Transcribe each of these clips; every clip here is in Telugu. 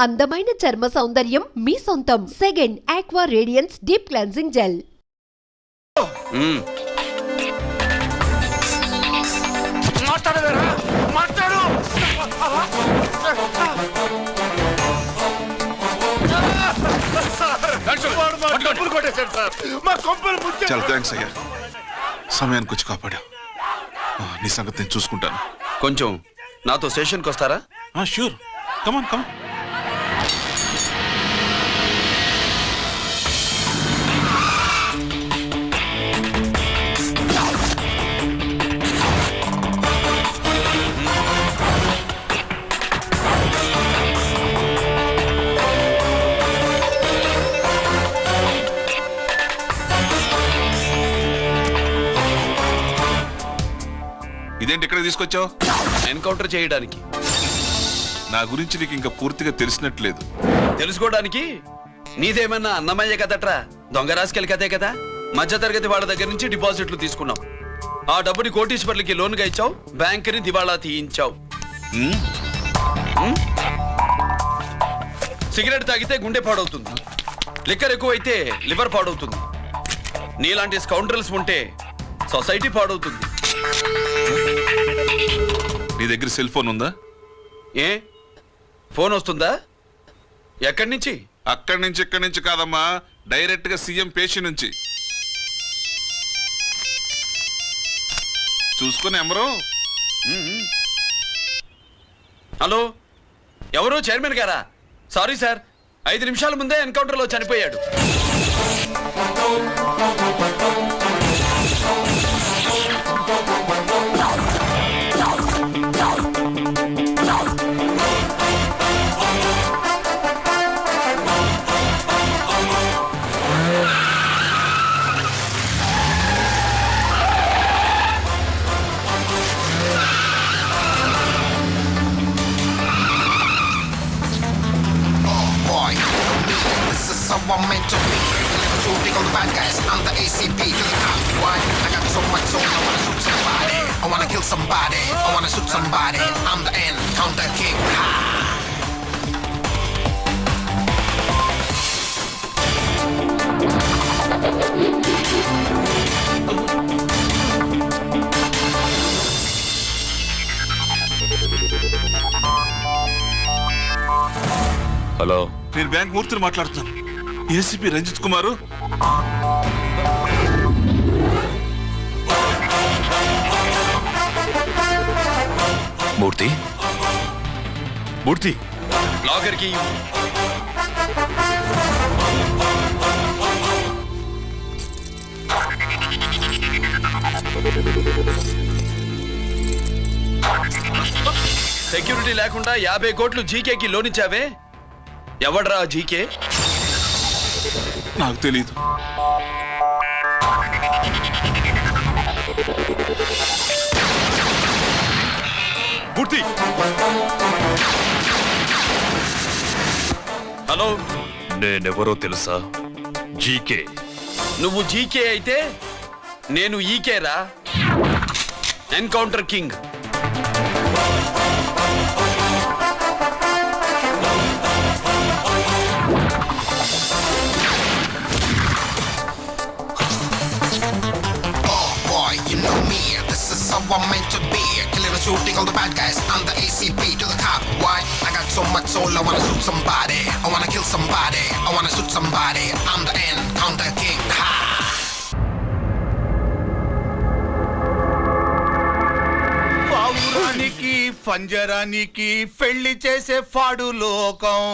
అందమైన చర్మ సౌందర్యం మీ సొంతం. Second aqua radiance deep cleansing gel. చాలా థ్యాంక్స్ అయ్యా, సమయానికి వచ్చి కాపాడా. నీ సంగతి నేను చూసుకుంటాను. కొంచెం నాతో స్టేషన్కి వస్తారా? షూర్, కమాన్ కమాన్. ఇదేంటి ఇక్కడ తీసుకొచ్చావు? ఎన్కౌంటర్ చేయడానికి. నా గురించి నీకు ఇంకా పూర్తిగా తెలిసినట్లేదు. తెలుసుకోవడానికి నీదేమన్నా అన్నమయ్య కదట్రా, దొంగ రాసుకెళ్ళి కదే కదా. మధ్యతరగతి వాళ్ళ దగ్గర నుంచి డిపాజిట్లు తీసుకున్నావు. ఆ డబ్బుని కోటీశ్వర్లకి లోన్గా ఇచ్చావు, బ్యాంకుని దివాళా తీయించావు. సిగరెట్ తాగితే గుండె పాడవుతుంది, లిక్కర్ ఎక్కువైతే లివర్ పాడవుతుంది. నీలాంటి స్కౌండ్రల్స్ ఉంటే సొసైటీ పాడవుతుంది. నీ దగ్గర సెల్ ఫోన్ ఉందా? ఏ ఫోన్ వస్తుందా? ఎక్కడి నుంచి? అక్కడి నుంచి ఇక్కడి నుంచి కాదమ్మా, డైరెక్ట్ గా సీఎం పేషి నుంచి. చూసుకుని ఎవరో. హలో, ఎవరు? చైర్మన్ గారా? సారీ సార్, 5 నిమిషాల ముందే ఎన్కౌంటర్లో చనిపోయాడు. I'm meant to be. Shooting all the bad guys. I'm the ACP to the top. Why? I got so much soul. I wanna shoot somebody. I wanna kill somebody. I wanna shoot somebody. I'm the Encounter King. Hello, నేను బ్యాంక్ మూర్తిని మాట్లాడుతున్నాను. ఏసీపీ రంజిత్ కుమారు. మూర్తి, మూర్తి, లాగర్కి సెక్యూరిటీ లేకుండా 50 కోట్లు జీకేకి లోన్ ఇచ్చావే, ఎవడ్రా జీకే? నాకు తెలీదు. మూర్తి, హలో, నేనెవరో తెలుసా? జీకే. నువ్వు జీకే అయితే నేను ఈకేరా, encounter king. I'm meant to be. Killing and shooting all the bad guys. I'm the ACP to the top. Why? I got so much soul. I wanna shoot somebody. I wanna kill somebody. I wanna shoot somebody. I'm the Encounter King. Ha! పావురానికి పంజరానికి పెళ్లి చేసే ఫాడు లోకం.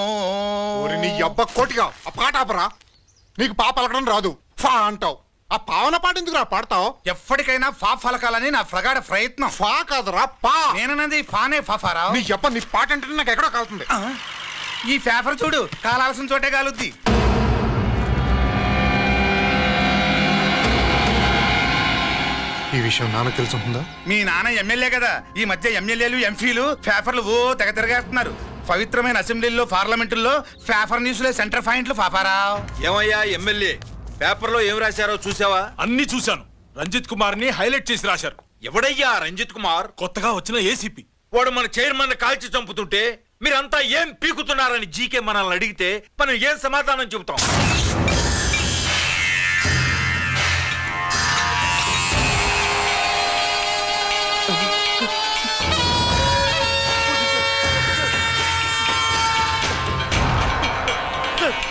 నీ అబ్బ కోటిగా ఆ పాట ఆపరా. నీకు పాప పలకడం రాదు, ఫా అంటావు. ఆ పావన పాట ఎందుకు రా పాడతావు? ఎప్పటికైనా ఫా ఫలకాలని నా ప్రగాఢ ప్రయత్నం. ఫా కాదురా పా. నేనన్నది ఫానే ఫాఫారా. నీ చెప్ప నీ పాట అంటే నాకు ఎక్కడో కాలుతుంది. ఈ పేపర్ చూడు, కాలాల్సిన చోటే కాలుద్ది. ఈ విషయం నాన్న తెలుసుంటుందా? మీ నాన్న ఎమ్మెల్యే కదా, ఈ మధ్య ఎమ్మెల్యేలు ఎంపీలు పేపర్లు ఓ తెగ తిరగేస్తున్నారు. పవిత్రమైన అసెంబ్లీల్లో పార్లమెంటుల్లో పేపర్ న్యూస్ లో సెంటర్ పాయింట్లు ఫాఫారా. ఏమయ్యా ఎమ్మెల్యే, పేపర్లో ఏం రాశారో చూసావా? అన్ని చూశాను. రంజిత్ కుమార్ ని హైలైట్ చేసి రాశారు. ఎవడయ్యా రంజిత్ కుమార్? కొత్తగా వచ్చిన ఏసీపీ. వాడు మన చైర్మన్ కాల్చి చంపుతుంటే మీరంతా ఏం పీకుతున్నారని జీకే మనల్ని అడిగితే మనం ఏం సమాధానం చెబుతాం?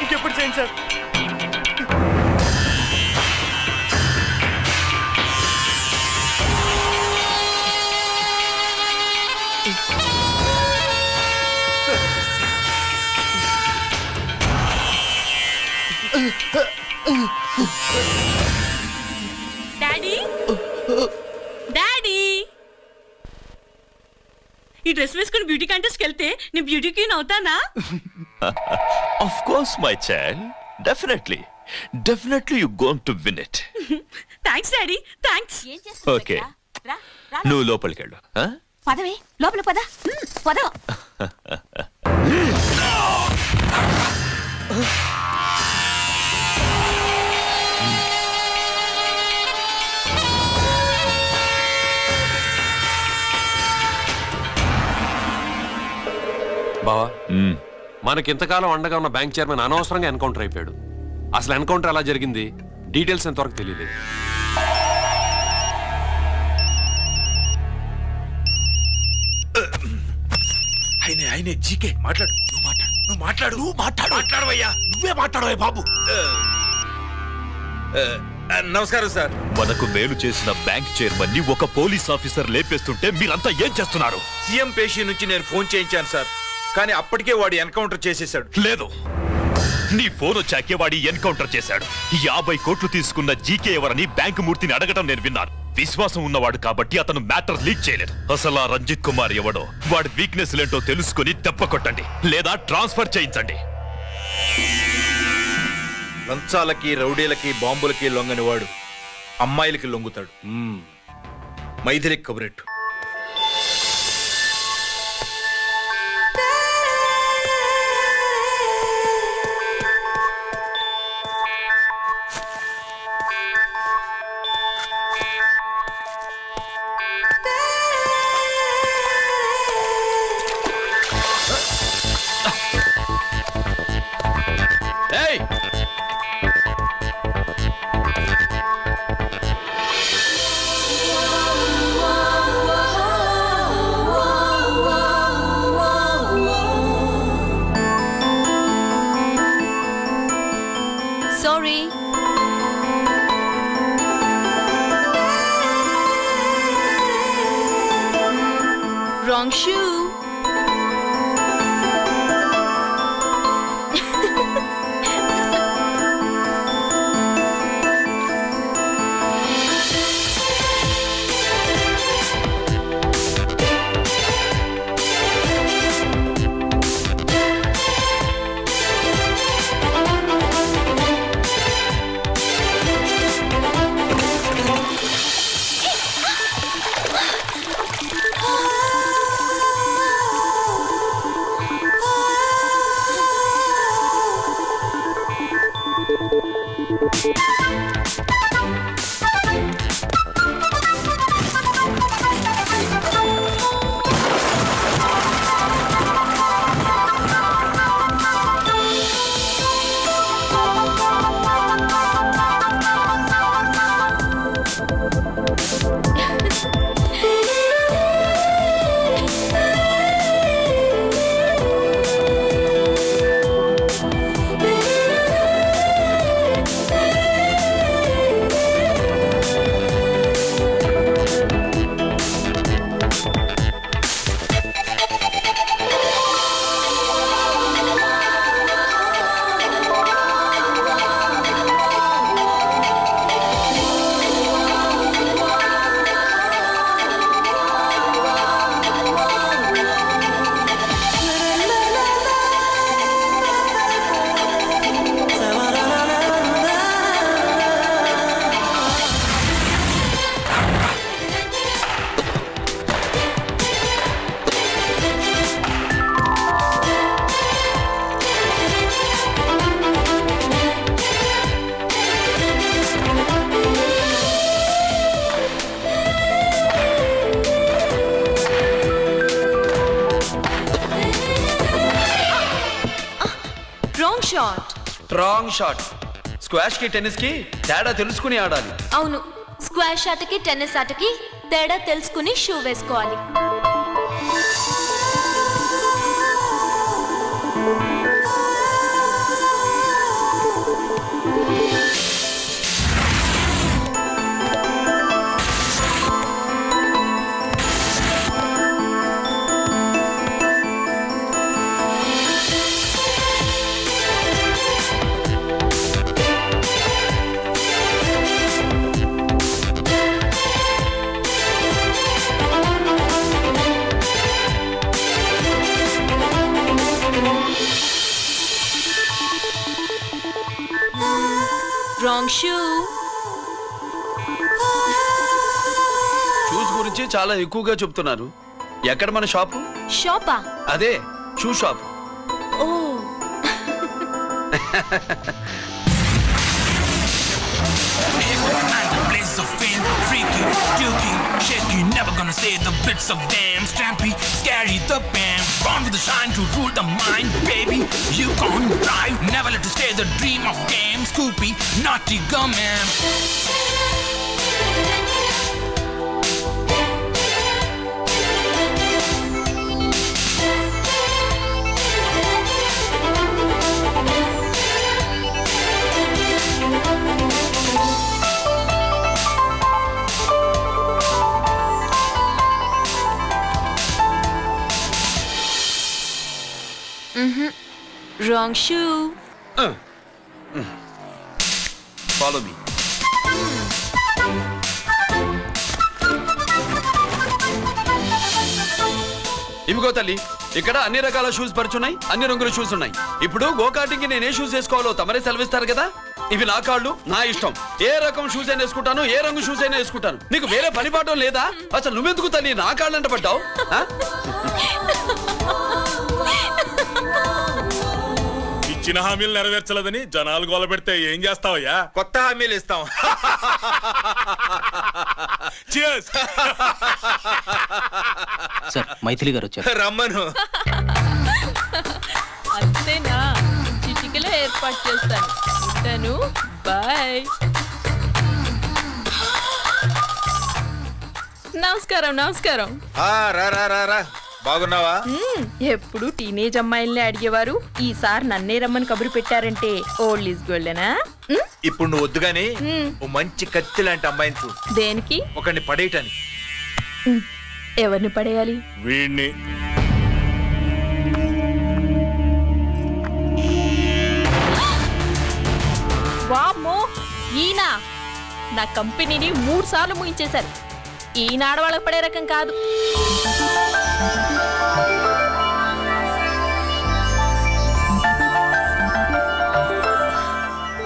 ఇంకెప్పుడు చేయండి సార్. డాడీ డాడీ ఈ డ్రెస్ వేసుకుని బ్యూటీ కాంటెస్ట్కి వెళ్తే నేను బ్యూటీ క్వీన్ అవుతానా? Of course, my child. Definitely. Definitely you're going to win it. Thanks daddy thanks. Okay. నువ్వు లోపలికి వెళ్ళు. పదవే లోపల పద పద. బావా మనకింతకాలం అండగా ఉన్న బ్యాంక్ చైర్మన్ అనవసరంగా ఎన్కౌంటర్ అయిపోయాడు. అసలు ఎన్కౌంటర్ ఎలా జరిగింది డీటెయిల్స్ ఎంతవరకు తెలియదు. ఆయనే జీకే మాట్లాడు. నువ్వు మాట్లాడవయ్యా. నువ్వే మాట్లాడవే బాబు. నమస్కారం సార్. మనకు మేలు చేసిన బ్యాంక్ చైర్మన్ ని ఒక పోలీస్ ఆఫీసర్ లేపేస్తుంటే మీరంతా ఏం చేస్తున్నారు? సీఎం పేషీ నుంచి నేను ఫోన్ చేయించాను సార్, కానీ అప్పటికే వాడు ఎన్కౌంటర్ చేసేశాడు. లేదు, నీ ఫోన్ వచ్చాకే వాడి ఎన్కౌంటర్ చేశాడు. 50 కోట్లు తీసుకున్న జీకే ఎవరని బ్యాంకు మూర్తిని అడగడం నేను విన్నాను. విశ్వాసం ఉన్నవాడు కాబట్టి అతను మ్యాటర్ లీక్ చేయలేదు. అసలు ఆ రంజిత్ కుమార్ ఎవడో, వాడి వీక్నెస్ ఏంటో తెలుసుకుని దెబ్బ కొట్టండి, లేదా ట్రాన్స్ఫర్ చేయించండి. లంచాలకి, రౌడీలకి, బాంబులకి లొంగని వాడు అమ్మాయిలకి లొంగుతాడు. మైథిలి కబురెట్టు. Sorry. Wrong shoe. Wrong shot. Wrong shot. Squash కి టెన్నిస్ కి తేడా తెలుసుకుని ఆడాలి. అవును, స్క్వాష్ ఆటకి టెన్నిస్ ఆటకి తేడా తెలుసుకుని షూ వేసుకోవాలి. Wrong shoe. షూస్ గురించి చాలా ఎక్కువగా చెప్తున్నారు. ఎక్కడ మన షాపు? షాపా? అదే shoe shop. Oh. Never gonna say the bits of damn strampy, scary the band, born with the shine to rule the mind, baby. You can't drive, never let you stay the dream of game, Scoopy, naughty gum-man. Wrong shoe. Follow me. ఇవిగో తల్లి, ఇక్కడ అన్ని రకాల షూస్ పరుచున్నాయి, అన్ని రంగుల షూస్ ఉన్నాయి. ఇప్పుడు గోకార్టింగ్ కి నేను ఏ షూస్ వేసుకోవాలో తమరే సెలవిస్తారు కదా. ఇవి నా కాళ్ళు, నా ఇష్టం. ఏ రకం షూస్ అయినా వేసుకుంటాను, ఏ రంగు షూస్ అయినా వేసుకుంటాను. నీకు వేరే పని పాఠం లేదా? అసలు నువ్వెందుకు తల్లి నా కాళ్ళు అంట పడ్డావు? ఇచ్చిన హామీలు నెరవేర్చలేదని జనాలు గోల పెడితే ఏం చేస్తావయ్యా? కొత్త హామీలు ఇస్తాం. సార్, మైథిలి గారు వచ్చారు. రమ్మను. అంతేనా? చిటికలో ఏర్పాటు చేస్తాను. ఉంటాను. బాయ్. నమస్కారం. నమస్కారం. రా రా రా రా. బాగున్నావా? ఎప్పుడు టీనేజ్ అమ్మాయిల్ని అడిగేవారు, ఈసారి నన్నే రమ్మని కబురు పెట్టారంటే ఓల్డ్ ఈజ్ గోల్డెనా? ఇప్పుడు నువ్వు వద్దుగాని ఓ మంచి కత్తి లాంటి అమ్మాయిని చూ. దేనికి? ఒకరిని పడేయటానికి. ఎవరిని పడేయాలి? వీణ్ణి. వామ్మో, ఈయన నా కంపెనీని 3 సార్లు ముగించేశారు. ఈయన ఆడవాళ్ళకి పడే రకం కాదు.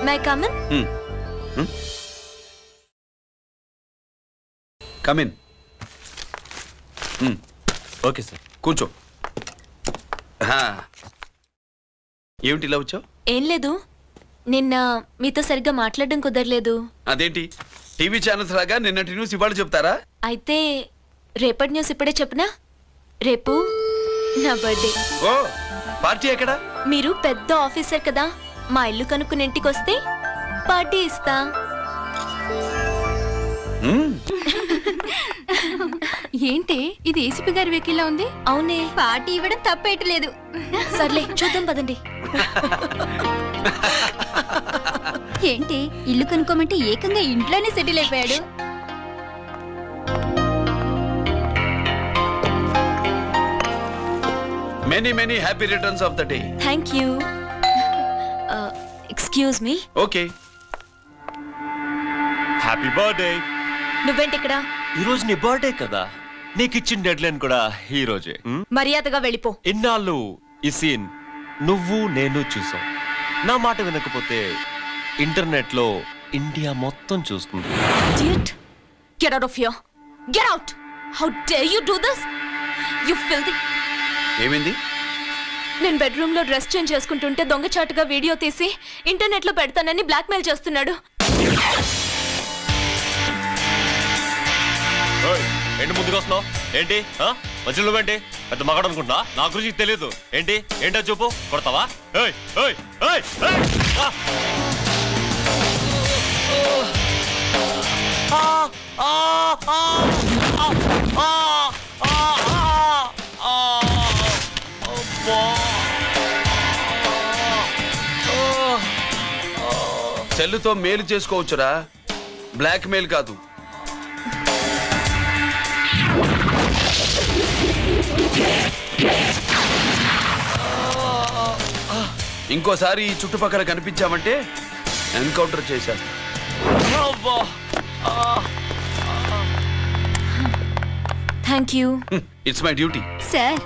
May I come in? Come in. Okay sir, కూర్చో. ఏమిటి ఇలా వచ్చావు? ఏం లేదు, నిన్న మీతో సరిగ్గా మాట్లాడడం కుదరలేదు. అదేంటి, టీవీ ఛానల్స్ లాగా నిన్నటి న్యూస్ ఇవాళ చెప్తారా? అయితే రేపటి న్యూస్ ఇప్పుడే చెప్పనా? రేపు నా బర్త్డే. ఓ, పార్టీ ఎక్కడ? మీరు పెద్ద ఆఫీసర్ కదా, మా ఇల్లు కనుక్కుని ఇంటికి వస్తే పార్టీ ఇస్తా. ఏంటి ఇది ఏసీపీ గారి వెహికల్లా ఉంది? అవునే, పార్టీ ఇవ్వడం తప్పేయట్లేదు. సర్లే చూద్దాం పదండి. ఏంటి ఇల్లు కనుక్కోమంటే ఏకంగా ఇంట్లోనే సెటిల్ అయిపోయాడు. Many many happy returns of the day. Thank you. Excuse me. Okay. Happy birthday. నువ్వేంటి ఇక్కడ? ఈ రోజు నీ బర్త్డే కదా, నీకు ఇచ్చిన డెడ్ లైన్ కూడా ఈ రోజే. మర్యాదగా వెళ్ళిపో. ఇన్నాళ్ళు ఈ సీన్ నువ్వు నేను చూసాం. నా మాట వినకపోతే ఇంటర్నెట్ లో ఇండియా మొత్తం చూస్తుంది. Idiot. Get out of here. Get out. How dare you do this? You filthy. ఏమైంది? నేను బెడ్రూమ్ లో డ్రెస్ చేంజ్ చేసుకుంటుంటే దొంగచాటుగా వీడియో తీసి ఇంటర్నెట్ లో పెడతానని బ్లాక్మెయిల్ చేస్తున్నాడు. ఏంటి ముందుకు వస్తున్నావు? ఏంటి మధ్యలో ఏంటి? పెద్ద మగాడు అనుకుంటా నా గురించి తెలియదు ఏంటి ఏంటో చూపు కొడతావా ఏయ్ ఏయ్ ఏయ్ ఏయ్ సెల్లుతో మేలు చేసుకోవచ్చురా, బ్లాక్ మెయిల్ కాదు. ఇంకోసారి ఈ చుట్టుపక్కల కనిపించామంటే ఎన్కౌంటర్ చేశారు. Thank you. It's my duty. Sir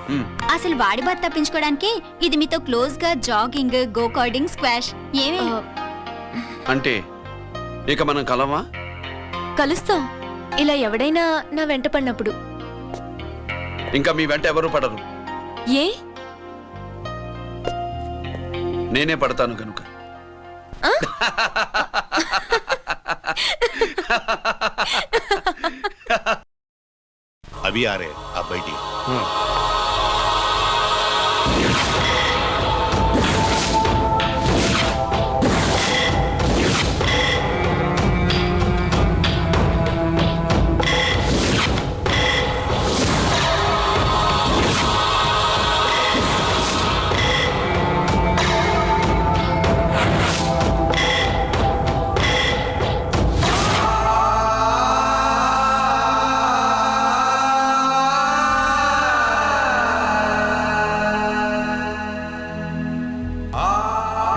అసలు వాడి బాధ తప్పించుకోవడానికి ఇది మీతో క్లోజ్ గా జాగింగ్, గో కార్డింగ్, స్క్వాష్ ఏమే అంటే ఇక మనం కలవా? కలుస్తాం, ఇలా ఎవడైనా నా వెంట పడినప్పుడు. ఇంకా మీ వెంట ఎవరు పడరు. ఏ? నేనే పడతాను కనుక. अभी आ रहे आप बैठिए।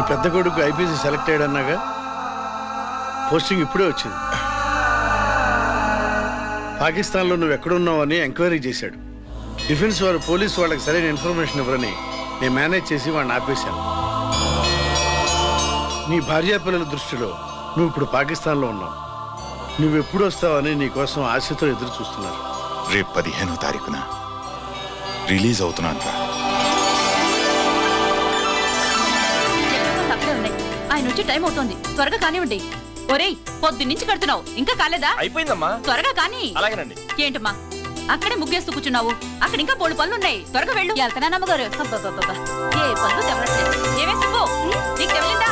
పెద్ద కొడుకు ఐపీసీ సెలెక్ట్ అయ్యాడన్నాగా, పోస్టింగ్ ఇప్పుడే వచ్చింది. పాకిస్తాన్లో నువ్వు ఎక్కడున్నావని ఎంక్వైరీ చేశాడు. డిఫెన్స్ వారు పోలీసు వాళ్ళకి సరైన ఇన్ఫర్మేషన్ ఇవ్వరని నేను మేనేజ్ చేసి వాడిని ఆపేశాను. నీ భార్యా పిల్లల దృష్టిలో నువ్వు ఇప్పుడు పాకిస్తాన్లో ఉన్నావు. నువ్వు ఎప్పుడు వస్తావని నీ కోసం ఆశతో ఎదురు చూస్తున్నారు. రేపు 15వ తారీఖున రిలీజ్ అవుతున్నాను రా. ఆయన వచ్చి టైం అవుతోంది, త్వరగా కానివ్వండి. ఒరేయ్, పొద్దున్నుంచి కడుతున్నావు, ఇంకా కాలేదా? అయిపోయిందమ్మా. త్వరగా కానీ. అలాగేనండి. ఏంటమ్మా అక్కడే ముగ్గేస్తూ కూర్చున్నావు? అక్కడ ఇంకా 3 పనులు ఉన్నాయి, త్వరగా వెళ్ళు. వెళ్తానా నమ్మగారు? ఏ పనులు తెవరట్లేదు. ఏమే సుబ్బు, నీకు తెవలిందా?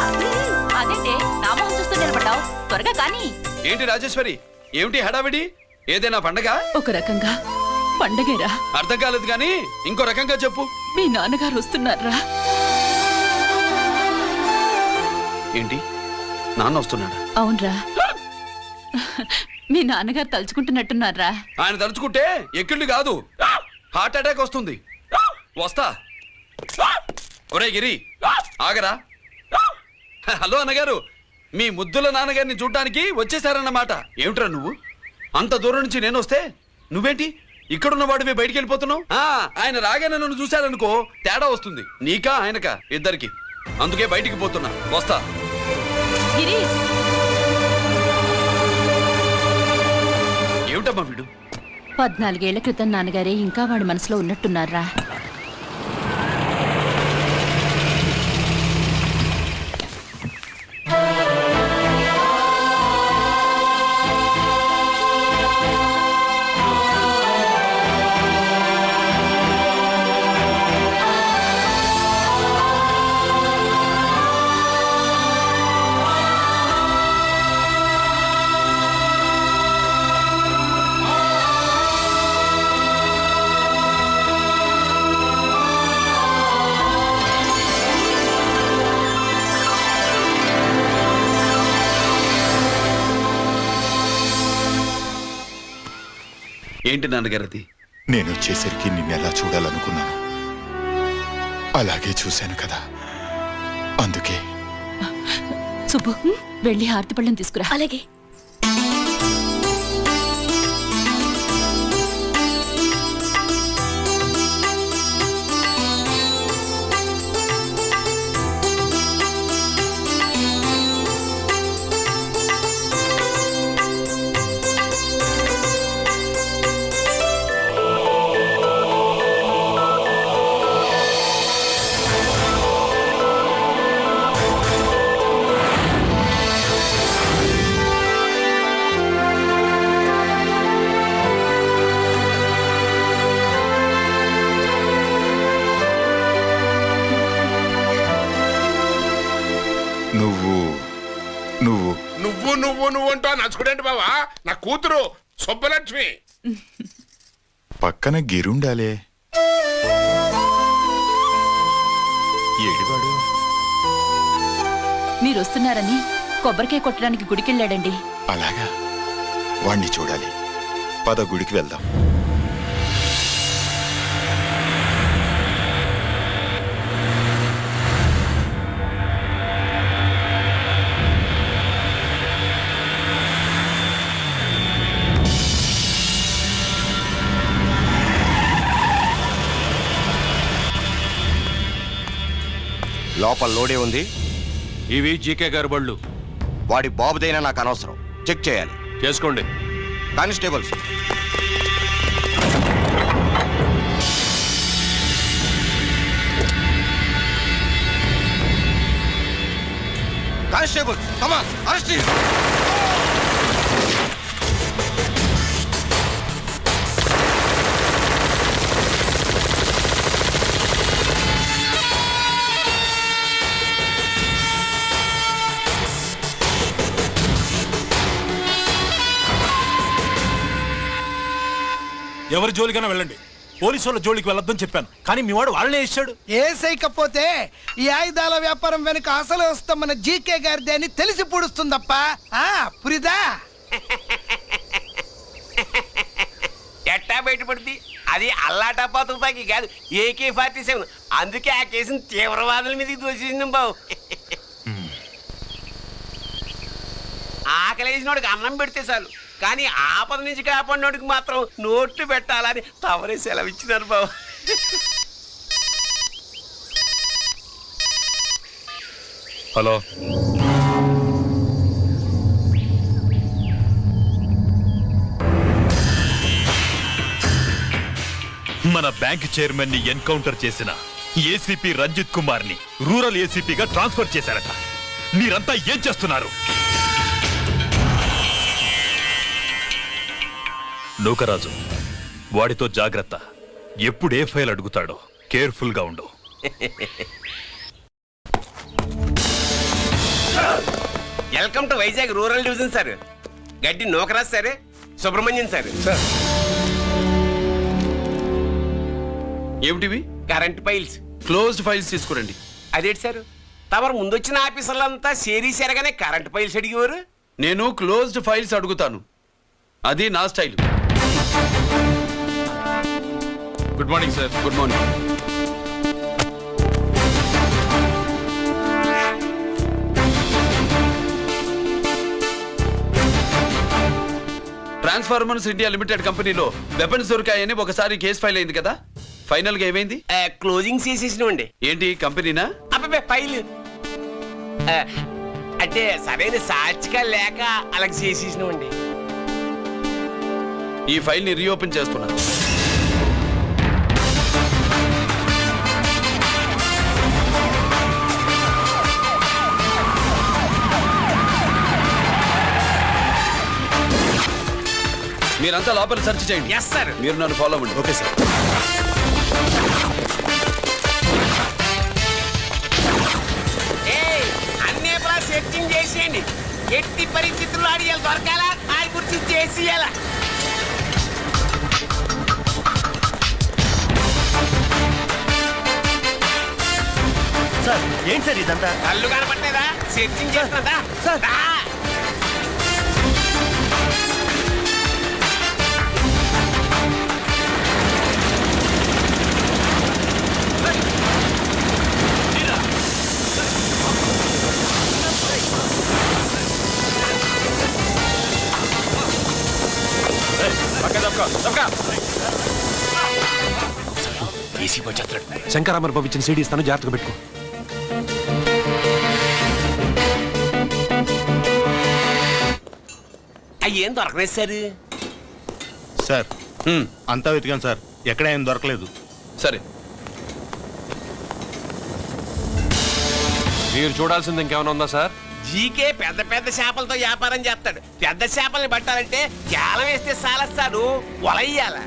అదేంటే నా మొహం చూస్తూ నిలబడ్డావు, త్వరగా కానీ. ఏంటి రాజేశ్వరి, ఏమిటి హడావిడి? ఏదైనా పండగ? ఒక రకంగా పండగేరా. అర్థం కాలేదు కానీ ఇంకో రకంగా చెప్పు. మీ నాన్నగారు వస్తున్నారా? ఏంటి, నాన్న వస్తున్నాడా? అవునరా, మీ నాన్నగారు తలుచుకుంటున్నట్టున్నారా? ఆయన తలుచుకుంటే ఎక్కిళ్ళు కాదు, హార్ట్ అటాక్ వస్తుంది. వస్తా. ఒరే గిరి, ఆగరా. హలో అన్నగారు, మీ ముద్దుల నాన్నగారిని చూడ్డానికి వచ్చేసారన్నమాట. ఏమిట్రా నువ్వు? అంత దూరం నుంచి నేను వస్తే నువ్వేంటి ఇక్కడున్న వాడివి బయటికి వెళ్ళిపోతున్నావు? ఆయన రాగానే నన్ను చూశారనుకో తేడా వస్తుంది, నీకా ఆయనకా ఇద్దరికి. అందుకే బయటికి పోతున్నా, వస్తా. ఏమిటమ్మా వీడు? 14 ఏళ్ల క్రితం నాన్నగారే ఇంకా వాడి మనసులో ఉన్నట్టున్నారా? ఏంటి నాన్నగారు అది? నేను వచ్చేసరికి నిన్నెలా చూడాలనుకున్నాను అలాగే చూశాను కదా, అందుకే. సుబ్బు, వెళ్ళి హారతి పళ్ళని తీసుకురా. అలాగే. నువ్వు నువ్వు నువ్వు నువ్వు నువ్వు అంటూ నచ్చుకునేంటి బావా? నా కూతురు సుబ్బలక్ష్మి. పక్కన గిరుండాలే. ఏడివాడు మీరు వస్తున్నారని కొబ్బరికాయ కొట్టడానికి గుడికెళ్ళాడండి. అలాగా, వాణ్ణి చూడాలి. పద గుడికి వెళ్దాం. లోపల లోడే ఉంది. ఇవి జీకే గారి బళ్ళు. వాడి బాబుదైనా నాకు అనవసరం. చెక్ చేయాలి. చేసుకోండి. Constables, constables, come on, arrest him. ఎవరి జోలికైనా వెళ్ళండి, పోలీసు వాళ్ళ జోలికి వెళ్ళొద్దని చెప్పాను, కానీ మీ వాడు వాళ్ళనే ఇచ్చాడు. ఏసైకపోతే ఈ ఆయుధాల వ్యాపారం వెనుక అసలు వస్తాం మన జీకే గారిదే అని తెలిసి పుడుస్తుందప్ప. పురిదా ఎట్టా బయటపడుతుంది? అది అల్లాటప్పా తుపాకీ కాదు, AK-47. అందుకే ఆ కేసును తీవ్రవాదుల మీదకి దోషించిన బావు. ఆకలేసినోడికి అన్నం పెడితే చాలు, కానీ ఆపద నుంచి కాపాడినోడికి మాత్రం నోట్లు పెట్టాలని తవరే సెలవు ఇచ్చినారు బాబు. హలో, మన బ్యాంక్ చైర్మన్ ని ఎన్కౌంటర్ చేసిన ఏసీపీ రంజిత్ కుమార్ ని రూరల్ ఏసీపీగా ట్రాన్స్ఫర్ చేశారట. మీరంతా ఏం చేస్తున్నారు? నూకరాజు, వాడితో జాగ్రత్త. ఎప్పుడు ఏ ఫైల్ అడుగుతాడో కేర్ఫుల్ గా ఉండు. Welcome to Vizag rural division sir. Gaddi Nookaraju sir, Subrahmanyam sir. ఏమిటివి? Current files. క్లోజ్డ్ ఫైల్స్ తీసుకురండి. అదేంటి సార్, తమరు ముందొచ్చిన ఆఫీసర్లంతా సేరీసారగానే కరెంట్ ఫైల్స్ అడిగేవారు? నేను క్లోజ్డ్ ఫైల్స్ అడుగుతాను, అది నా style. Good morning sir. Good morning. Transformers India limited కంపెనీలో వెపన్స్ దొరికాయని ఒకసారి కేసు ఫైల్ అయింది కదా, ఫైనల్ గా ఏమైంది? క్లోజింగ్ చేసేసినండి. ఏంటి కంపెనీనా? అబ్బే ఫైల్ అంటే సరైన సాక్షిగా లేక అలా చేసేసినండి. ఈ ఫైల్ ని రీఓపెన్ చేస్తున్నా. మీరంతా లోపల సెర్చ్ చేయండి. Yes sir. మీరు నన్ను ఫాలో అవ్వండి. Okay sir. అన్నీ సెర్చింగ్ చేసేయండి. ఎట్టి పరిస్థితుల్లో అడియాలి దొరకాలా, ఆడి గురించి చేసేయాలా. సార్ ఏంటి సార్ ఇదంతా? కళ్ళు కనపట్టలేదా? Searching చేస్తున్నదా sir? శంకరామర్ బాబు ఇచ్చిన సీడీ ఇస్తాను, జాగ్రత్తగా పెట్టుకో. అయ్యేం దొరకలేదు సార్. సార్ అంతా వెతికాను సార్, ఎక్కడ ఏం దొరకలేదు. సరే, మీరు చూడాల్సింది ఇంకేమైనా ఉందా సార్? జీకే పెద్ద పెద్ద చేపలతో వ్యాపారం చేస్తాడు. పెద్ద చేపల్ని పట్టాలంటే కేలం వేస్తే సాలస్తాడు, వలయ్యాల.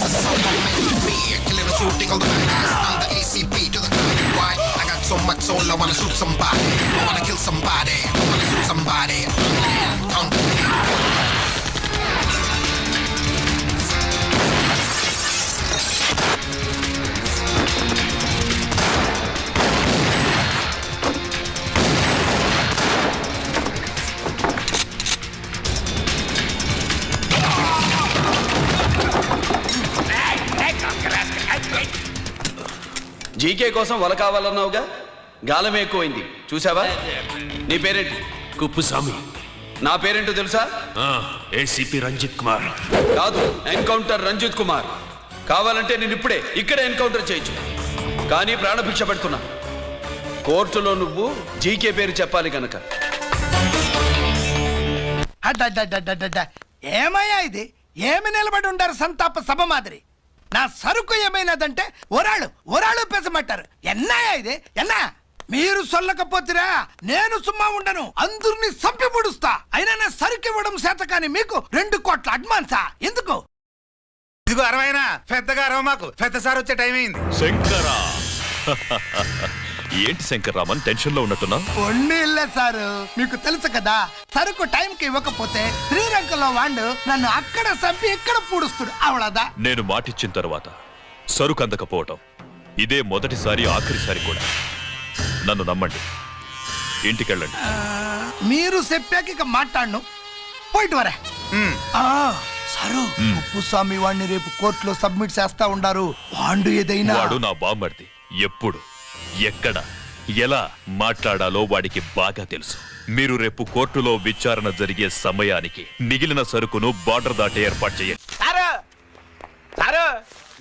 This is how I'm meant to be. Killing and shooting all the bad guys. I'm the ACP to the top. Why? I got so much soul, I wanna shoot somebody. I wanna kill somebody. I wanna shoot somebody. GK కోసం వల కావాలన్నావుగా గాలం ఎక్కువైంది చూసావా? నీ పేరేంటి? కుప్పుస్వామి. నా పేరేంటో తెలుసా? ఏసీపీ రంజిత్ కుమార్. కాదు, ఎన్కౌంటర్ రంజిత్ కుమార్. కావాలంటే నేను ఇప్పుడే ఇక్కడే ఎన్కౌంటర్ చేయొచ్చు, కానీ ప్రాణభిక్ష పెడుతున్నా. కోర్టులో నువ్వు జీకే పేరు చెప్పాలి గనక. ఏమయ్యా ఇది? ఏమి నిలబడి ఉండారు సంతాప సభ మాదిరి? నా సరుకు ఏమైనదంటే ఒరాళ్ళు పెసమంటారు. ఎన్నాయా ఇది? ఎన్నా మీరు సొల్లకపోతురా నేను సుమ్మా ఉండను, అందరినీ సంపి పొడుస్తా. అయినా నా సరుకు ఇవ్వడం చేత కానీ మీకు 2 కోట్ల అడ్వాన్సా? ఎందుకు? ఇదిగో అరవైనా పెద్దగా అరవ, మాకు పెద్ద సార్ వచ్చే టైం అయింది. శంకరా ఏంటి శంకర్రామన్ టెన్షన్ లో ఉన్నట్టున్నా? ఇల్లే సారు, మీకు తెలుసు కదా, సరుకు టైంకి ఇవ్వకపోతే శ్రీరంగంలో వాడు నన్ను అక్కడ చంపి ఇక్కడ పూడుస్తుడు. అవళదా నేను మాటిచ్చిన తర్వాత సరుకు అందకపోవటం ఇదే మొదటిసారి, ఆఖరిసారి కూడా. నన్ను నమ్మండి, ఇంటికెళ్ళండి. మీరు చెప్పాక ఇక మాట్లాడను, పోయిట్ వరే. సారు, కుప్పుస్వామి వాడిని రేపు కోర్టులో సబ్మిట్ చేస్తా ఉండారు. వాడు ఏదైనా వాడు నా బామ్మర్ది. ఎప్పుడు, ఎక్కడ, ఎలా మాట్లాడాలో వాడికి బాగా తెలుసు. మీరు రేపు కోర్టులో విచారణ జరిగే సమయానికి మిగిలిన సరుకును బార్డర్ దాటి ఏర్పాటు చేయండి. సారు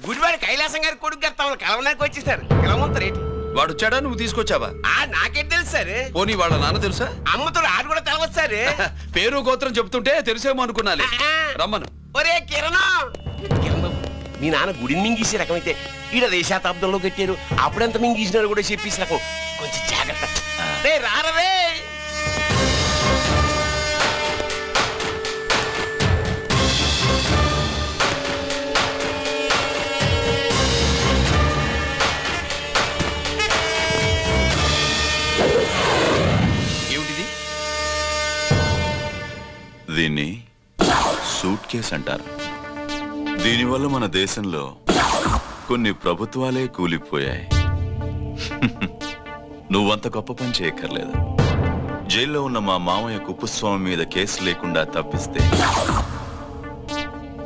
గుడివాడి కైలాసం గారి కొడుకు గారు తమను కలవడానికి వచ్చేసారు. కలవంతరేంటి? వాడు వచ్చాడా, నువ్వు తీసుకొచ్చావా? నాకేం తెలుసు సార్. పోనీ వాళ్ళ నాన్న తెలుసా? అమ్మతో ఆడు కూడా తెలవచ్చు సార్. పేరు గోత్రం చెప్తుంటే తెలిసేమో అనుకున్నాలే. రమ్మను. ఒరే కిరణ్ బాబు, మీ నాన్న గుడిని మింగేసే రకమైతే ఈడ దేశాతాబ్దంలో కట్టారు. అప్పుడెంత మింగేసినారు కూడా చెప్పేసి రకం. కొంచెం జాగ్రత్త. రే రారవే. ఏమిటిది? దీన్ని సూట్ కేస్ అంటారు. దీనివల్ల మన దేశంలో కొన్ని ప్రభుత్వాలే కూలిపోయాయి. నువ్వంత గొప్ప పని చేయక్కర్లేదు. జైల్లో ఉన్న మా మామయ్య కుప్పుస్వామి మీద కేసు లేకుండా తప్పిస్తే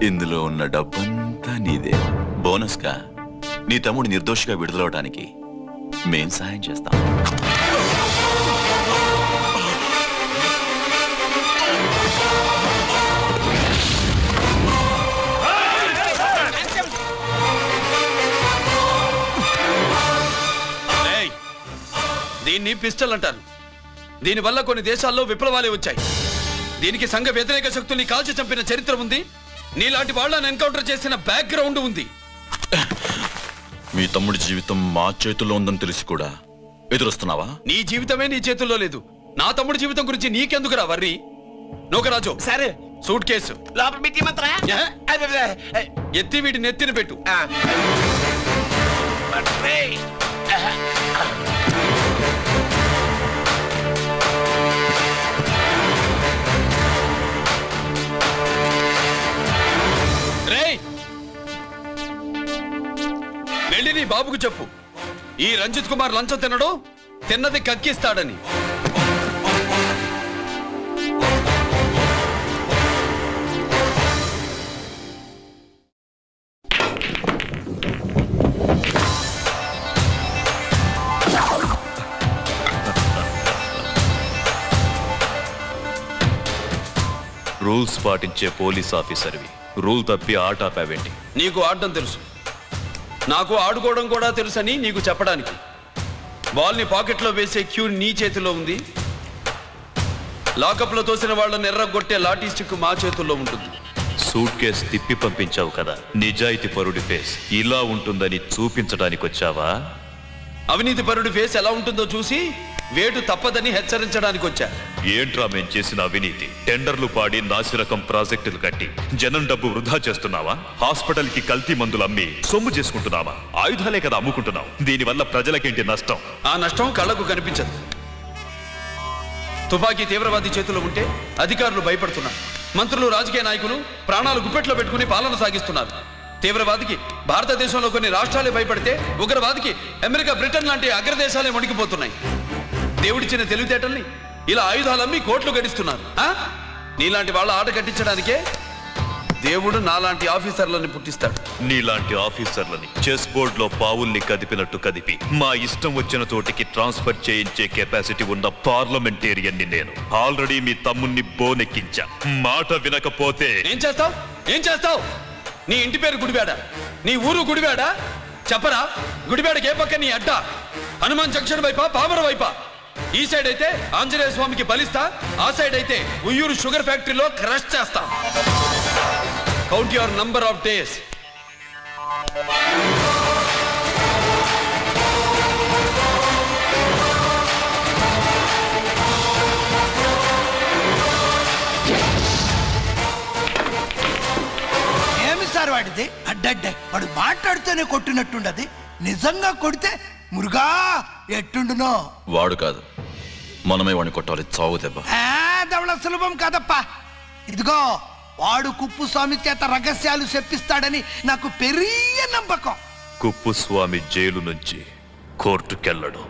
ఇందులో ఉన్న డబ్బంతా నీదే. బోనస్గా నీ తమ్ముడు నిర్దోషిగా విడుదలవడానికి మేం సహాయం చేస్తాం. దీన్ని పిస్టల్ అంటారు. దీనివల్ల కొన్ని దేశాల్లో విప్లవాలే వచ్చాయి. దీనికి సంఘ వ్యతిరేక శక్తుల్ని కాల్చి చంపిన చరిత్ర ఉంది. నీలాంటి వాళ్ళని ఎన్కౌంటర్ చేసిన బ్యాక్గ్రౌండ్ ఉంది. మీ తమ్ముడి జీవితం మా చేతుల్లో ఉందని తెలిసి కూడా ఎదురొస్తున్నావా? నీ జీవితమే నీ చేతుల్లో లేదు. నా తమ్ముడి జీవితం గురించి నీకెందుకురా వర్రి? నోకరాజు సరే, సూట్ కేసు లోపల పెట్టి మాత్రం ఎత్తి వీటిని ఎత్తిన పెట్టు. వెళ్ళి నీ బాబుకు చెప్పు, ఈ రంజిత్ కుమార్ లంచం తినడు, తిన్నది కక్కిస్తాడని. రూల్స్ పాటించే పోలీస్ ఆఫీసర్వి రూల్ తప్పి ఆట ఆపావేంటి? నీకు ఆడడం తెలుసు, నాకు ఆడుకోవడం కూడా తెలుసని నీకు చెప్పడానికి. బాల్ని పాకెట్లో వేసే క్యూ నీ చేతిలో ఉంది. లాకప్లో తోసిన వాళ్ళని ఎర్రగొట్టే లాఠీ స్టిక్ మా చేతుల్లో ఉంటుంది. సూట్ కేస్ తిప్పి పంపించావు కదా, నిజాయితీ పరుడి ఫేస్ ఇలా ఉంటుందని చూపించడానికి వచ్చావా? అవినీతి పరుడి ఫేస్ ఎలా ఉంటుందో చూసి వేటు తప్పదని హెచ్చరించడానికి వచ్చా. ఏంట్రా మేం చేసిన అవినీతి? టెండర్లు పాడి నాసిరకం ప్రాజెక్టులు కట్టి జనం డబ్బు వృధా చేస్తున్నావా? హాస్పిటల్ కి కల్తీ మందులు అమ్మి సొమ్ము చేసుకుంటున్నావా? ఆయుధాలే కదా అమ్ముకుంటున్నావు. దీనివల్ల ప్రజలకేంటి నష్టం? ఆ నష్టం కళ్ళకు కనిపించదు. తుపాకీ తీవ్రవాది చేతిలో ఉంటే అధికారులు భయపడుతున్నారు. మంత్రులు, రాజకీయ నాయకులు ప్రాణాలు గుప్పెట్లో పెట్టుకుని పాలన సాగిస్తున్నారు. తీవ్రవాదికి భారతదేశంలో కొన్ని రాష్ట్రాలే భయపడితే ఉగ్రవాదికి అమెరికా, బ్రిటన్ లాంటి అగ్రదేశాలే వణికిపోతున్నాయి. దేవుడిచ్చిన తెలివితేటల్ని ఇలా ఆయుధాలమ్మి కోట్లు గడిస్తున్నారు. నీలాంటి వాళ్ళ ఆట కట్టించడానికే దేవుడు నాలాంటి ఆఫీసర్లని పుట్టిస్తాడు. నీలాంటి ఆఫీసర్లని చెస్ బోర్డ్ లో పావుల్ని కదిపినట్టు కదిపి మా ఇష్టం వచ్చిన చోటికి ట్రాన్స్ఫర్ చేయించే కెపాసిటీ ఉన్న పార్లమెంటేరియన్ ని నేను. ఆల్రెడీ మీ తమ్ముణ్ణి బోనెక్కించా. మాట వినకపోతే ఏం చేస్తావు? నీ ఇంటి పేరు గుడివాడ, నీ ఊరు గుడివాడ. చెప్పరా, గుడివాడకి ఏ పక్క నీ అడ్డ? హనుమాన్ జంక్షన్ వైపా, పామర వైపా? ఈ సైడ్ అయితే ఆంజనేయ స్వామికి బలిస్తా, ఆ సైడ్ అయితే ఉయ్యూరు షుగర్ ఫ్యాక్టరీలో క్రష్ చేస్తా. Count your number of days. ఏమి సార్ వాడిది? అడ్డడ్డే వాడు మాట్లాడుతూనే కొట్టినట్టుండది. నిజంగా కొడితే మురుగా ఎట్టుండునో. వాడు కాదు, మనమే వాడిని కొట్టాలి. చావు దెబ్బ. దవళ సులభం కాదప్పా. ఇదిగో వాడు కుప్పుస్వామి చేత రహస్యాలు చెప్పిస్తాడని నాకు పెరియ నమ్మకం. కుప్పుస్వామి జైలు నుంచి కోర్టుకెళ్ళడు.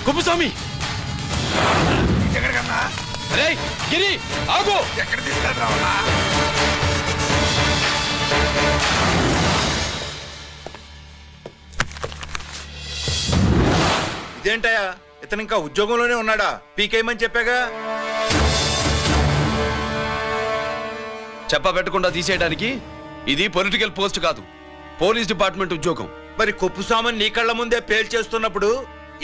కుప్పుస్వామి గిరి ఆగు. ఎక్కడ తీసుకెళ్తావా? ఇదేంటయా, ఇతను ఇంకా ఉద్యోగంలోనే ఉన్నాడా? పీకేయమని చెప్పాగా. చెప్పబెట్టకుండా తీసేయడానికి ఇది పొలిటికల్ పోస్ట్ కాదు, పోలీస్ డిపార్ట్మెంట్ ఉద్యోగం. మరి కొప్పుస్వామిని నీ కళ్ళ ముందే పేల్చేస్తున్నప్పుడు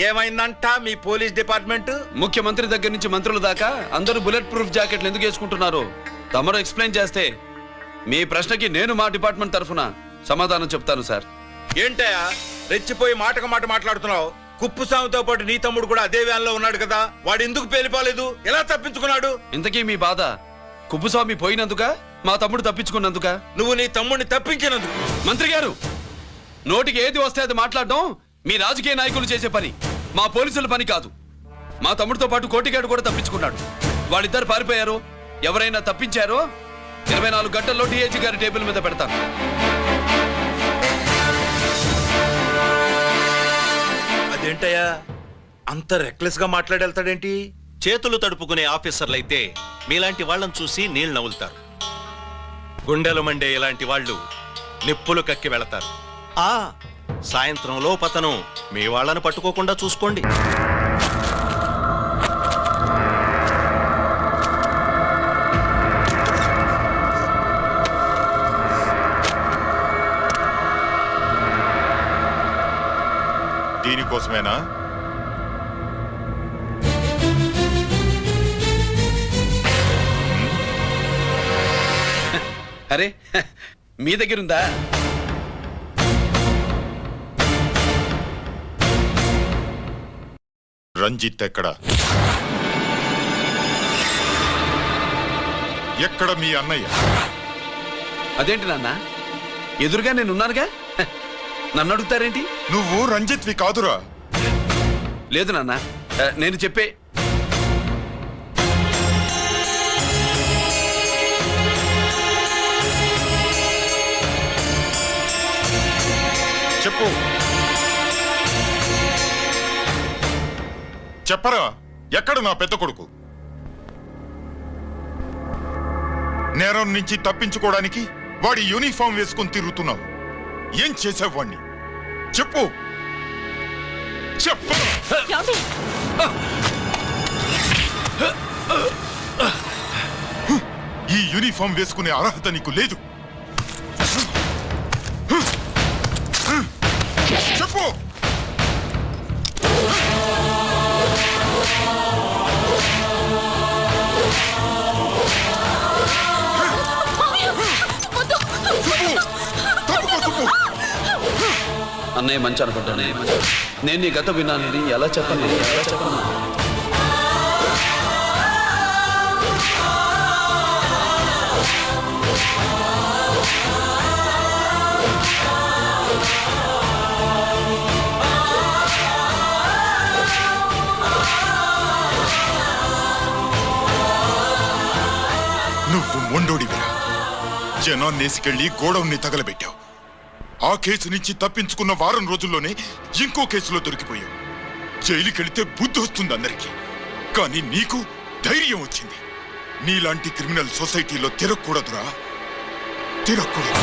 ఏమైందంట మీ పోలీస్ డిపార్ట్మెంట్? ముఖ్యమంత్రి దగ్గర నుంచి మంత్రుల దాకా అందరూ బుల్లెట్ ప్రూఫ్ జాకెట్లు ఎందుకు వేసుకుంటున్నారు తమరు ఎక్స్ప్లెయిన్ చేస్తే మీ ప్రశ్నకి నేను మా డిపార్ట్మెంట్ తరఫున సమాధానం చెప్తాను సార్. ఏంటయా రెచ్చిపోయి మాటకు మాట మాట్లాడుతున్నావు? కుప్పుస్వామితో పాటు నీ తమ్ముడు కూడా అదే వ్యాన్లో ఉన్నాడు కదా, వాడు ఎందుకు పేలిపోలేదు? ఎలా తప్పించుకున్నాడు? ఇంతకీ మీ బాధ కుప్పుస్వామి పోయినందుక, మా తమ్ముడు తప్పించుకున్నందుక? నువ్వు నీ తమ్ముడిని తప్పించినందుకు. మంత్రి గారు, నోటికి ఏది వస్తే అది మాట్లాడడం మీ రాజకీయ నాయకులు చేసే పని, మా పోలీసుల పని కాదు. మా తమ్ముడితో పాటు కోటిగాడు కూడా తప్పించుకున్నాడు. వాళ్ళిద్దరు పారిపోయారు. ఎవరైనా తప్పించారో 24 గంటల్లో డిఐజీ గారి టేబుల్ మీద పెడతాను. అదేంటయ్యా అంత రెక్లెస్ గా మాట్లాడేళ్తాడేంటి? చేతులు తడుపుకునే ఆఫీసర్లైతే మీలాంటి వాళ్ళని చూసి నీళ్ళు నవ్వులుతారు. గుండెలు మండే ఇలాంటి వాళ్ళు నిప్పులు కక్కి వెళతారు. సాయంత్రం లోపతను మీ వాళ్ళను పట్టుకోకుండా చూసుకోండి. దీనికోసమేనా? అరే మీ దగ్గరుందా? రంజిత్ ఎక్కడ? ఎక్కడ మీ అన్నయ్య? అదేంటి నాన్న, ఎదురుగా నేనున్నానుగా, నన్ను అడుగుతారేంటి? నువ్వు రంజిత్వి కాదురా. లేదు నాన్న, నేను చెప్పే చెప్పు. చెప్పరా, ఎక్కడ నా పెద్ద కొడుకు? నేరం నుంచి తప్పించుకోవడానికి వాడి యూనిఫామ్ వేసుకుని తిరుగుతున్నావు. ఏం చేసావు వాణ్ణి? చెప్పు చెప్పు. ఈ యూనిఫామ్ వేసుకునే అర్హత నీకు లేదు. చెప్పు. అన్నయ్య మంచి అనుకుంటానే. నేను నీ గత విన్నానని ఎలా చెప్పను? నువ్వు మొండోడివిరా. జనాన్నేసుకెళ్లి గోడౌన్ని తగలబెట్టావు. ఆ కేసు నుంచి తప్పించుకున్న వారం రోజుల్లోనే ఇంకో కేసులో దొరికిపోయావు. జైలుకెళితే బుద్ధి వస్తుంది అందరికీ, కానీ నీకు ధైర్యం వచ్చింది. నీలాంటి క్రిమినల్ సొసైటీలో తిరగకూడదురా, తిరగకూడదు.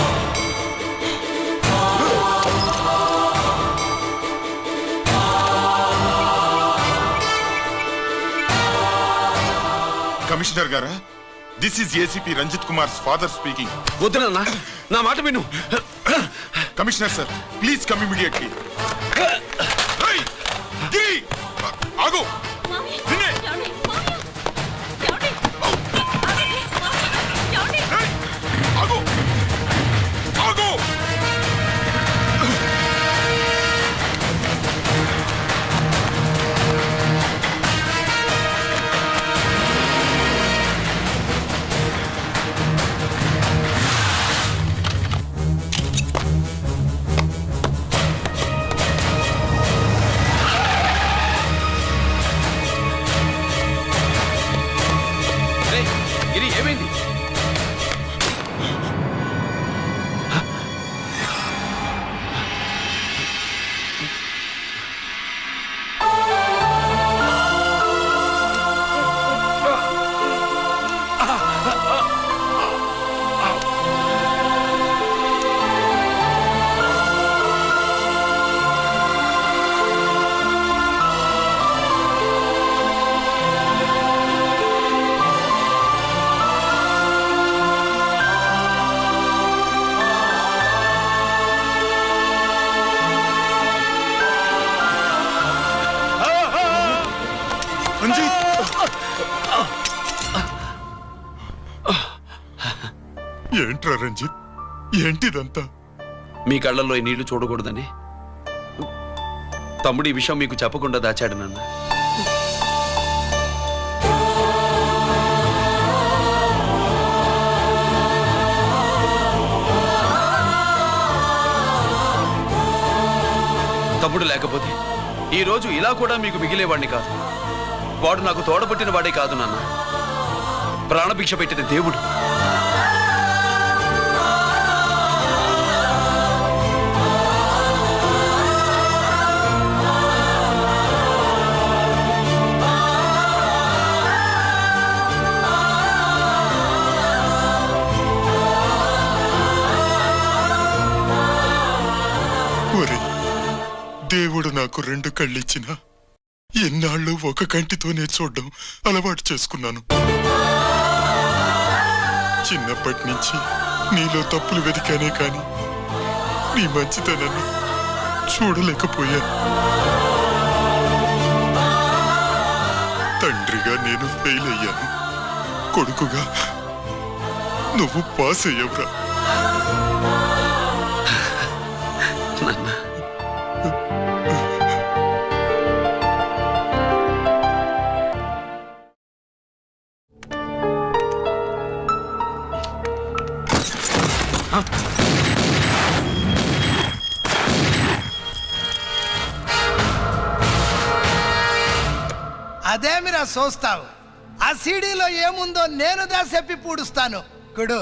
కమిషనర్ గారా, this is ACP Ranjith Kumar father speaking. వద్దునన్నా, నా మాట విను. Commissioner sir, please come immediately. ఆగు. ఆగు. ఆగు. ఏమైంది? ఏంట్రా రంజిత్, ఏంటిదంతా? మీ కళ్ళల్లో ఈ నీళ్లు చూడకూడదని తమ్ముడు ఈ విషయం మీకు చెప్పకుండా దాచాడు నాన్న. తమ్ముడు లేకపోతే ఈ రోజు ఇలా కూడా మీకు మిగిలేవాడిని కాదు. వాడు నాకు తోడబుట్టిన వాడే కాదు నాన్న, ప్రాణభిక్ష పెట్టిన దేవుడు. దేవుడు నాకు 2 కళ్ళిచ్చినా ఎన్నాళ్ళు ఒక కంటితోనే చూడడం అలవాటు చేసుకున్నాను. చిన్నప్పటి నుంచి నీలో తప్పులు వెతికానే కాని నీ మంచితనాన్ని చూడలేకపోయాను. తండ్రిగా నేను ఫెయిల్ అయ్యాను, కొడుకుగా నువ్వు పాస్ అయ్యవురా. అదేమిరా చూస్తావు? ఆ సీడీలో ఏముందో నేను చెప్పి పూడుస్తాను. కుడు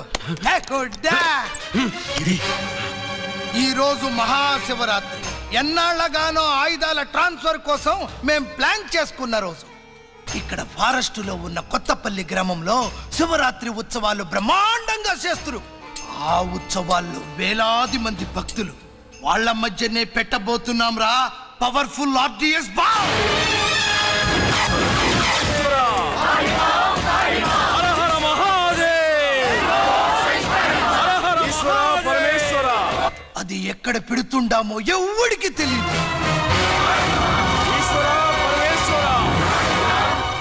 ఈ రోజు మహాశివరాత్రి. ఎన్నాళ్లగానో ఆయుధాల ట్రాన్స్ఫర్ కోసం మేం ప్లాన్ చేసుకున్న రోజు. ఇక్కడ ఫారెస్టులో ఉన్న కొత్తపల్లి గ్రామంలో శివరాత్రి ఉత్సవాలు బ్రహ్మాండంగా చేస్తున్నారు. ఆ ఉత్సవాల్లో వేలాది మంది భక్తులు వాళ్ళ మధ్యనే పెట్టబోతున్నాం రా పవర్ఫుల్ ఆర్డిఎస్ బాంబ్. అది ఎక్కడ పెడుతుండామో ఎవడికి తెలియదు.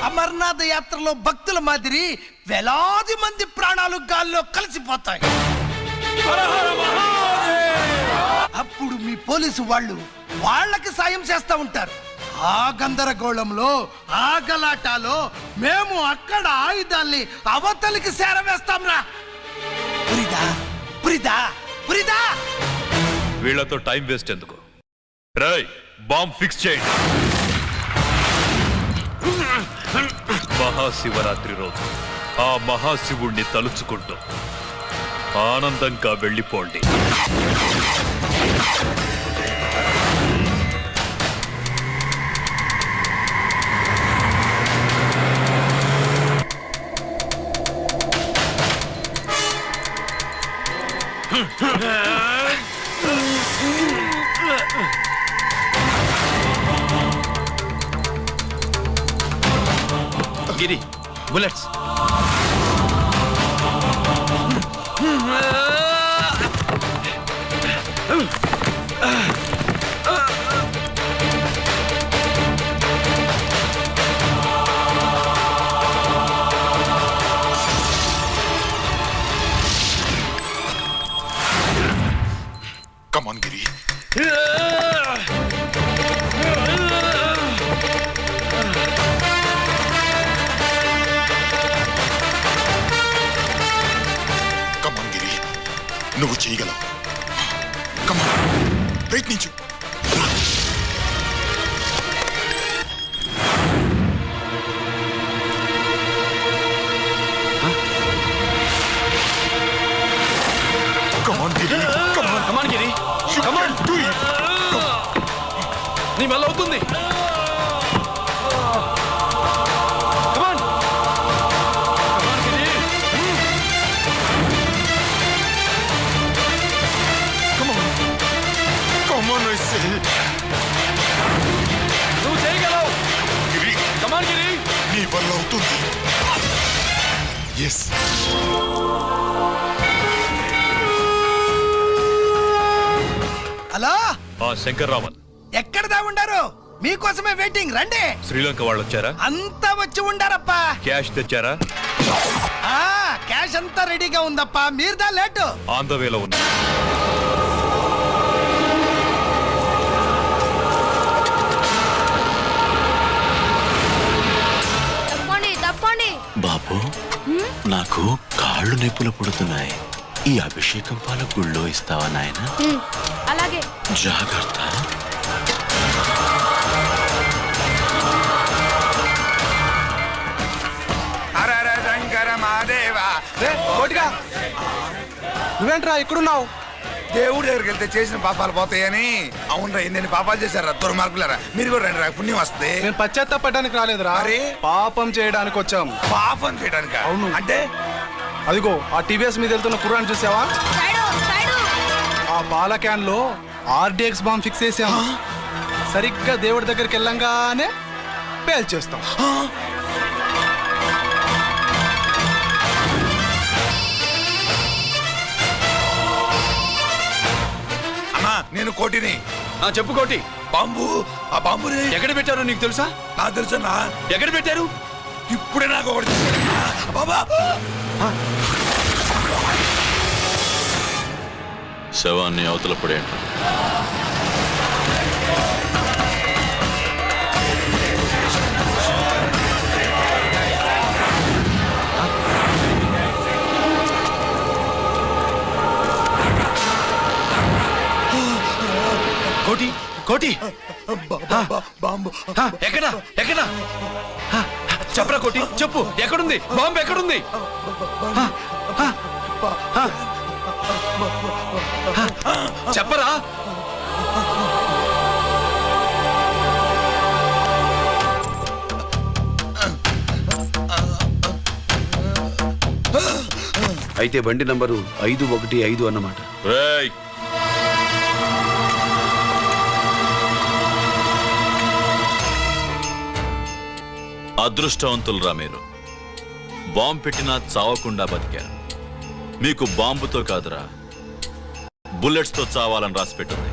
అమర్నాథ్ యాత్రలో భక్తుల మాదిరి వేలాది మంది ప్రాణాలు గాల్లో కలిసిపోతాయి. అప్పుడు మీ పోలీసు వాళ్ళు వాళ్ళకి సాయం చేస్తా ఉంటారు. ఆ గందరగోళంలో ఆ గలాటాలో మేము అక్కడ ఆయుధాల్ని అవతలికి చేరవేస్తాం రా. పురిదా పురిదా పురిదా. వీళ్ళతో టైం వేస్ట్ ఎందుకు? రాయ్ బాంబ్ ఫిక్స్ చేయండి. మహాశివరాత్రి రోజు ఆ మహాశివుణ్ణి తలుచుకుంటూ ఆనందంగా వెళ్ళిపోండి. గిరి bullets. Come on, Giri. Come on, Giri. నువ్వు చేయగలవు. Come on. ప్రయత్నించు. Come on, Giri. Come on. Come on, Giri. Come on. Do it. నీ వల్ల అవుతుంది. Come on. Come on, Giri. Come on. Come on, I say. నువ్వు చేయగలవు. Giri. Come on, Giri. నీ వల్ల అవుతుంది. Yes. హలో, ఆ శంకర్రామన్ ఎక్కడ దా ఉండారు? మీకోసమే వెయిటింగ్. రండి. శ్రీలంక వాళ్ళు వచ్చారా? అంతా వచ్చి ఉండారప్పా. క్యాష్ తెచ్చారా? క్యాష్ అంతా రెడీగా ఉందప్పా. మీరుదా లేటు. ఆన్ ద వేలో ఉన్నా. తప్పండి తప్పండి. బాబు నాకు కాళ్ళు నొప్పులు పుడుతున్నాయి. ఈ అభిషేకం పాల గుళ్ళో ఇస్తావా నాయన? అలాగే. జాగ్రత్త. నువ్వేంట్రా ఇక్కడున్నావు? దేవుడి దగ్గరికి వెళ్తే చేసిన పాపాలు పోతాయని. అవునరా, ఎన్ని పాపాలు చేశారా దుర్మార్గులారా. మీరు కూడా రండి రా, పుణ్యం వస్తే. నేను పశ్చాత్తాపడడానికి రాలేదురా, పాపం చేయడానికి వచ్చాం. పాపం చేయడానికి? అవును. అంటే అదిగో ఆ టీవీఎస్ మీద వెళ్తున్న కుర్రాన్ని చూసావా? ఆ పాల క్యాన్ లో ఆర్డిఎక్స్ బాంబ్ ఫిక్స్ చేసాం. సరిగ్గా దేవుడి దగ్గరికి వెళ్ళంగానే పేల్చేస్తాం. అమ్మా, నేను కోటిని. చెప్పు కోటి. బాంబు, ఆ బాంబుని ఎక్కడ పెట్టారో నీకు తెలుసా? నాకు తెలుసా. ఎక్కడ పెట్టారు? ఇప్పుడే నాకు ఒకటి బాబా. శవాన్ని అవతల పడేయండి. కోటి కోటి. బాంబు ఎక్కడ ఎక్కడ చెప్పరా కోటి, చెప్పు. ఎక్కడుంది బాంబు? ఎక్కడుంది? చెప్పరా. అయితే బండి నంబరు 515 అన్నమాట. రేయ్, అదృష్టవంతులురా మీరు. బాంబు పెట్టినా చావకుండా బతికారు. మీకు బాంబుతో కాదురా, బుల్లెట్స్ తో చావాలని రాసి పెట్టింది.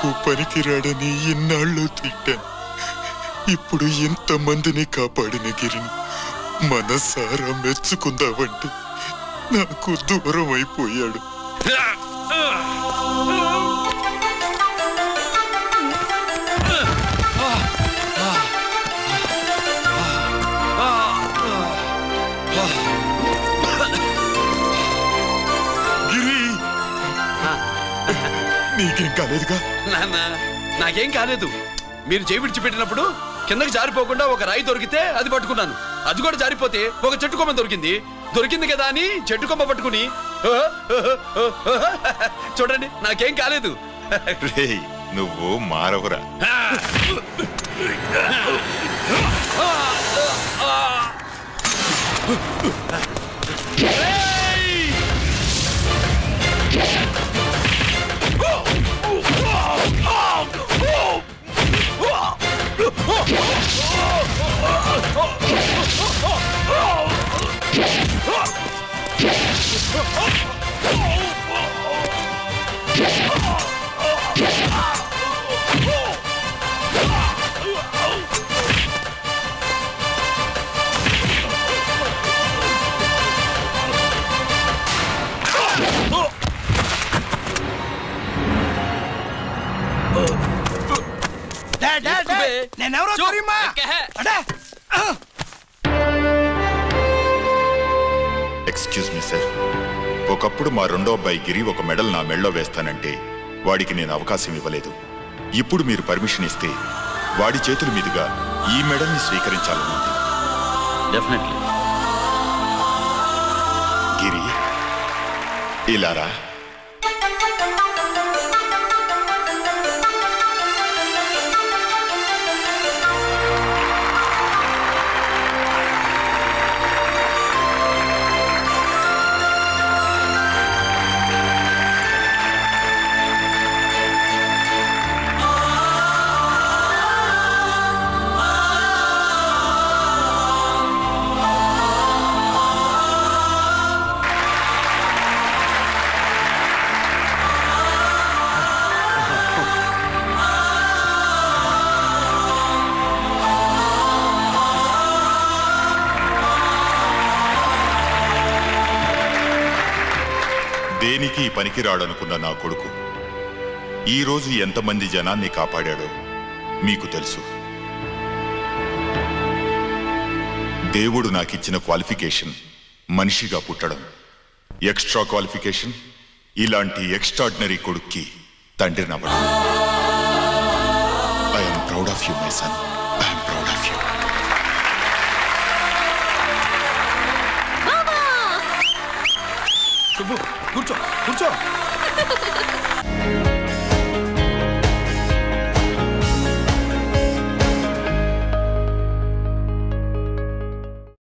ఎందుకు పనికిరాడని ఇన్నాళ్ళు తిట్టాను. ఇప్పుడు ఇంతమందిని కాపాడిన గిరిని మనసారా మెచ్చుకుందామంటే నాకు దూరం అయిపోయాడు. గిరి, నీకేం కాలేదుగా? నాన్న నాకేం కాలేదు. మీరు చేయి విడిచిపెట్టినప్పుడు కిందకి జారిపోకుండా ఒక రాయి దొరికితే అది పట్టుకున్నాను. అది కూడా జారిపోతే ఒక చెట్టు కొమ్మ దొరికింది కదా అని చెట్టు కొమ్మ పట్టుకుని చూడండి నాకేం కాలేదు. రేయ్, నువ్వు మారవురా. నేనెవరో తెలియమా? ఎక్స్క్యూజ్ మీ సార్, ఒకప్పుడు మా రెండో అబ్బాయి గిరి ఒక మెడల్ నా మెడలో వేస్తానంటే వాడికి నేను అవకాశం ఇవ్వలేదు. ఇప్పుడు మీరు పర్మిషన్ ఇస్తే వాడి చేతుల మీదుగా ఈ మెడల్ని స్వీకరించాలనుంది. డెఫినెట్లీ. గిరి, ఇలారా. దేనికి పనికిరాడనుకున్న నా కొడుకు ఈ రోజు ఎంతమంది జనాన్ని కాపాడాడో మీకు తెలుసు. దేవుడు నాకిచ్చిన క్వాలిఫికేషన్ మనిషిగా పుట్టడం, ఎక్స్ట్రా క్వాలిఫికేషన్ ఇలాంటి ఎక్స్ట్రాడినరీ కొడుక్కి తండ్రినవ్వడం. I'm proud of you my son, I'm proud of you. కూర్చో కూర్చో.